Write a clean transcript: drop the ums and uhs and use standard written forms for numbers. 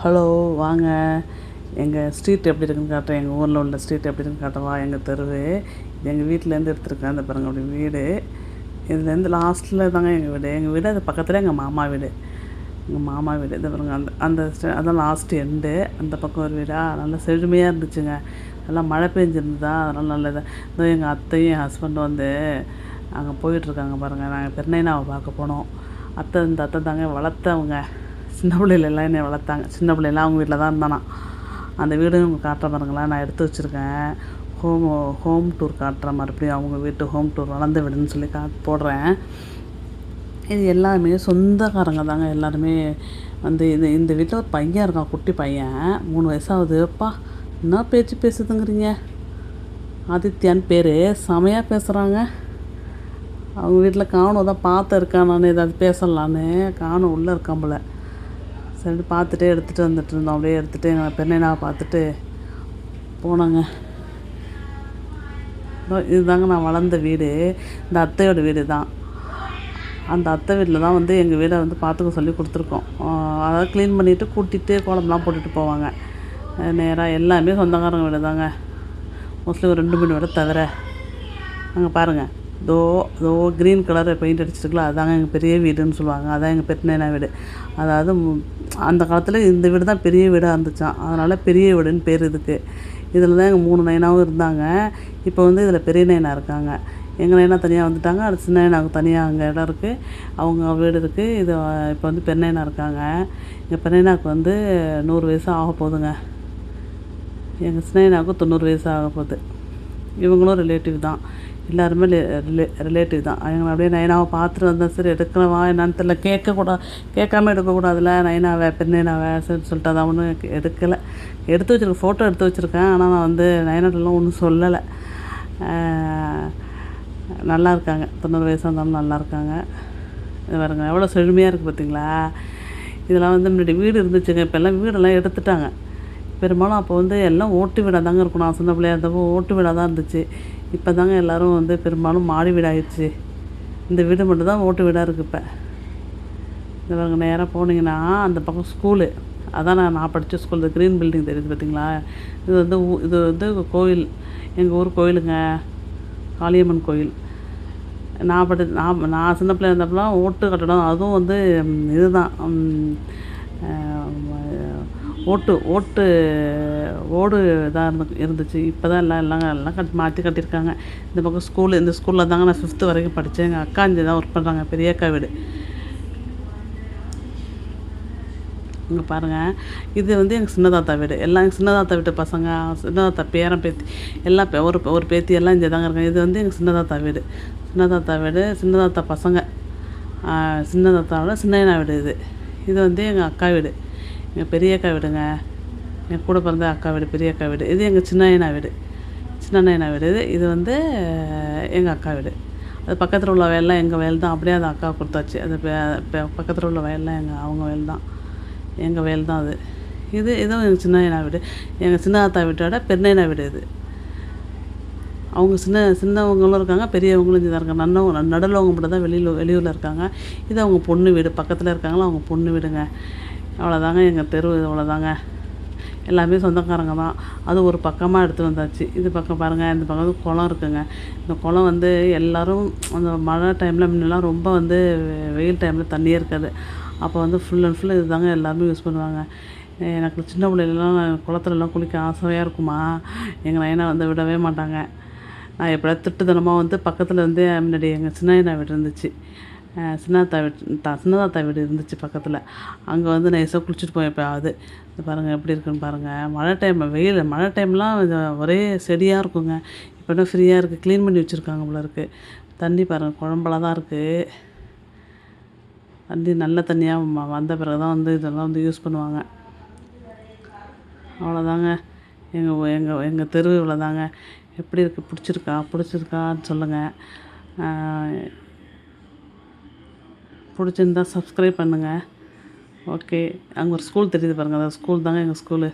Hello வாங்க. எங்கள் street எப்படி இருக்குன்னு காட்டுறேன். எங்கள் ஊரில் உள்ள ஸ்ட்ரீட் எப்படி இருக்குன்னு காட்டவா? எங்கள் தெருவு எங்கள் வீட்டிலேருந்து எடுத்துருக்கேன். அந்த பாருங்க அப்படி வீடு இதுலேருந்து லாஸ்ட்டில் தாங்க எங்கள் வீடு. எங்கள் வீடு அது பக்கத்தில் எங்கள் மாமா வீடு. எங்கள் மாமா வீடு இதை பாருங்க. அந்த அதான் லாஸ்ட் எண்டு. அந்த பக்கம் ஒரு வீடா நல்லா செழுமையாக இருந்துச்சுங்க. நல்லா மழை பெஞ்சிருந்ததா, அதனால் நல்லது. இதோ எங்கள் அத்தையும் என் ஹஸ்பண்டும் வந்து அங்கே போயிட்டுருக்காங்க பாருங்கள். நாங்கள் பெருநைனாவை பார்க்க போனோம். இந்த அத்தை தாங்க வளர்த்தவங்க. சின்ன பிள்ளையிலலாம் என்னை வளர்த்தாங்க. சின்ன பிள்ளைலாம் அவங்க வீட்டில் தான் இருந்தானா. அந்த வீடும் உங்களுக்கு காட்டுற பாருங்களேன். நான் எடுத்து வச்சுருக்கேன். ஹோம் டூர் காட்டுறேன். மறுபடியும் அவங்க வீட்டு ஹோம் டூர் வளர்ந்த வீடுன்னு சொல்லி போடுறேன். இது எல்லாமே சொந்தக்காரங்க தாங்க. எல்லாருமே வந்து இந்த வீட்டில் ஒரு பையன் இருக்கான், குட்டி பையன் 3 வயசாகுது. அப்பா என்ன பேச்சு பேசுதுங்கிறீங்க. ஆதித்யான்னு பேர். செமையாக பேசுகிறாங்க. அவங்க வீட்டில் காணும் தான் பார்த்துருக்கேன் நான். ஏதாவது பேசலான்னு காணும் உள்ளே இருக்கான் போல. சரி பார்த்துட்டே எடுத்துகிட்டு வந்துட்டு இருந்தோம். அப்படியே எடுத்துகிட்டு எங்கள் பெருநைனாவை பார்த்துட்டு போனோங்க. இதுதாங்க நான் வளர்ந்த வீடு. இந்த அத்தையோட வீடு தான். அந்த அத்தை வீட்டில் தான் வந்து எங்கள் வீடை வந்து பார்த்துக்க சொல்லி கொடுத்துருக்கோம். அதாவது க்ளீன் பண்ணிவிட்டு கூட்டிகிட்டு கோலம்லாம் போட்டுட்டு போவாங்க. நேராக எல்லாமே சொந்தக்காரங்க வீடு தாங்க. மோஸ்ட்லி ஒரு 2 3 வீடை தவிர. அங்கே பாருங்கள், இதோ க்ரீன் கலர் பெயிண்ட் அடிச்சிருக்குல்ல, அதாங்க எங்கள் பெரிய வீடுன்னு சொல்லுவாங்க. அதான் எங்கள் பெருநைனா வீடு. அதாவது அந்த காலத்தில் இந்த வீடு தான் பெரிய வீடாக இருந்துச்சான். அதனால் பெரிய வீடுன்னு பேர் இதுக்கு. இதில் தான் எங்கள் 3 நைனாவும் இருந்தாங்க. இப்போ வந்து இதில் பெரிய நைனா இருக்காங்க. எங்கள் நைனா தனியாக வந்துட்டாங்க. அடுத்த சின்ன நைனாவுக்கு தனியாக அங்கே இடம் இருக்குது, அவங்க வீடு இருக்குது. இது இப்போ வந்து பெருநைனா இருக்காங்க. எங்கள் பெருநைனாவுக்கு வந்து 100 வயசு ஆக போகுதுங்க. எங்கள் சின்ன நைனாவுக்கு 90 வயசு ஆக போகுது. இவங்களும் ரிலேட்டிவ் தான். எல்லாருமே ரிலேட்டிவ் தான். எங்களை அப்படியே நைனாவை பார்த்துட்டு வந்தேன். சரி எடுக்கலவா என்னான்னு தெரியல. கேட்காம எடுக்கக்கூடாதுல நைனாவை பெருநைனாவை சரின்னு சொல்லிட்டு அதான் ஒன்றும் எடுக்கலை. எடுத்து வச்சுருக்கேன், ஃபோட்டோ எடுத்து வச்சுருக்கேன். ஆனால் நான் வந்து நைனாட்டெல்லாம் ஒன்றும் சொல்லலை. நல்லா இருக்காங்க. 90 வயசாக இருந்தாலும் நல்லா இருக்காங்க. இது பாருங்க எவ்வளோ செழுமையாக இருக்குது பார்த்தீங்களா. இதெல்லாம் வந்து முன்னாடி வீடு இருந்துச்சுங்க. இப்போல்லாம் வீடெல்லாம் எடுத்துட்டாங்க. பெரும்பாலும் அப்போ வந்து எல்லாம் ஓட்டு வீடாக தாங்க இருக்கும். நான் சின்ன பிள்ளையா இருந்தப்போ ஓட்டு வீடாக தான் இருந்துச்சு. இப்போ தாங்க எல்லோரும் வந்து பெரும்பாலும் மாடி வீடாகிடுச்சு. இந்த வீடு மட்டும் தான் ஓட்டு வீடாக இருக்குது இப்போ. இந்த பாருங்க நேராக போனீங்கன்னா அந்த பக்கம் ஸ்கூலு. அதான் நான் படித்த ஸ்கூல். இந்த க்ரீன் பில்டிங் தெரியுது பார்த்தீங்களா. இது வந்து கோயில். எங்கள் ஊர் கோயிலுங்க, காளியம்மன் கோயில். நான் சின்ன பிள்ளையா இருந்தப்பலாம் ஓட்டு கட்டடம். அதுவும் வந்து இதுதான் ஓடு இதாக இருந்துச்சு. இப்போ தான் எல்லாம் மாற்றி கட்டியிருக்காங்க. இந்த பக்கம் ஸ்கூலு. இந்த ஸ்கூலில் தாங்க நான் 5th வரைக்கும் படித்தேன். எங்கள் அக்கா இங்கே தான் ஒர்க் பண்ணுறாங்க, பெரிய அக்கா வீடு. இங்கே பாருங்கள், இது வந்து எங்கள் சின்னதாத்தா வீடு. எல்லாம் எங்கள் சின்னதாத்தா வீட்டு பசங்க, சின்னதாத்தா பேரன் பேத்தி எல்லாம் ஒரு பேத்தி எல்லாம் இங்கே தாங்க இருக்காங்க. இது வந்து எங்கள் சின்னதாத்தா வீடு. சின்னதாத்தா பசங்க, சின்னதாத்தாவோட சின்ன வீடு இது. இது வந்து எங்கள் அக்கா வீடு, எங்கள் பெரிய அக்கா வீடுங்க. என் கூட பிறந்த அக்கா வீடு, பெரிய அக்கா வீடு. இது எங்கள் சின்ன நைனா வீடு. இது வந்து எங்கள் அக்கா வீடு. அது பக்கத்தில் உள்ள வயல்லாம் எங்கள் வயல் தான். அப்படியே அது அக்கா கொடுத்தாச்சு. அது பக்கத்தில் உள்ள வயல்லாம் அவங்க வயல் தான், எங்கள் வயல் தான் அது. இதுவும் எங்கள் சின்ன நைனா வீடு. எங்கள் சின்னதாத்தா வீட்டோட பெருநைனா வீடு இது. அவங்க சின்னவங்களும் இருக்காங்க, பெரியவங்களும் இங்கே தான் இருக்காங்க. நடுவுலவங்க மட்டும் தான் வெளியூரில் இருக்காங்க. இது அவங்க பொண்ணு வீடு. பக்கத்தில் இருக்காங்களா அவங்க பொண்ணு வீடுங்க. அவ்வளோதாங்க எங்கள் தெரு. அவ்வளோதாங்க, எல்லாமே சொந்தக்காரங்க தான். அது ஒரு பக்கமாக எடுத்து வந்தாச்சு. இது பக்கம் பாருங்கள், இந்த பக்கம் வந்து குளம் இருக்குங்க. இந்த குளம் வந்து எல்லோரும் அந்த மழை டைமில் முன்னெல்லாம் ரொம்ப வந்து வெயில் டைமில் தண்ணியே இருக்காது. அப்போ வந்து ஃபுல் அண்ட் ஃபுல் இது தாங்க எல்லாருமே யூஸ் பண்ணுவாங்க. எனக்கு சின்ன பிள்ளைலாம் குளத்துலலாம் குளிக்க ஆசையாக இருக்குமா. எங்கள் நைனா வந்து விடவே மாட்டாங்க. நான் எப்படியாவது திட்டுத்தனமாக வந்து பக்கத்தில் வந்து முன்னாடி எங்கள் சின்ன நைனா வீடு இருந்துச்சு. சின்னதாத்தா வீடு இருந்துச்சு பக்கத்தில். அங்கே வந்து நைஸாக குளிச்சுட்டு போய் எப்போயாவது. இது பாருங்கள் எப்படி இருக்குன்னு பாருங்கள். மழை டைம்லாம் ஒரே செடியாக இருக்குங்க. இப்போ என்ன ஃப்ரீயாக இருக்குது, க்ளீன் பண்ணி வச்சுருக்காங்க போல இருக்குது. தண்ணி பாருங்கள் குழம்பலாக தான் இருக்குது. தண்ணி நல்ல தண்ணியாக வந்த பிறகு தான் வந்து இதெல்லாம் வந்து யூஸ் பண்ணுவாங்க. அவ்வளோதாங்க எங்கள் தெரு. இவ்வளோதாங்க. எப்படி இருக்குது, பிடிச்சிருக்கான்னு சொல்லுங்கள். பிடிச்சிருந்தா சப்ஸ்கிரைப் பண்ணுங்கள். ஓகே. அங்கே ஒரு ஸ்கூல் தெரியுது பாருங்கள், அதான் ஸ்கூல் தாங்க எங்கள் ஸ்கூலு.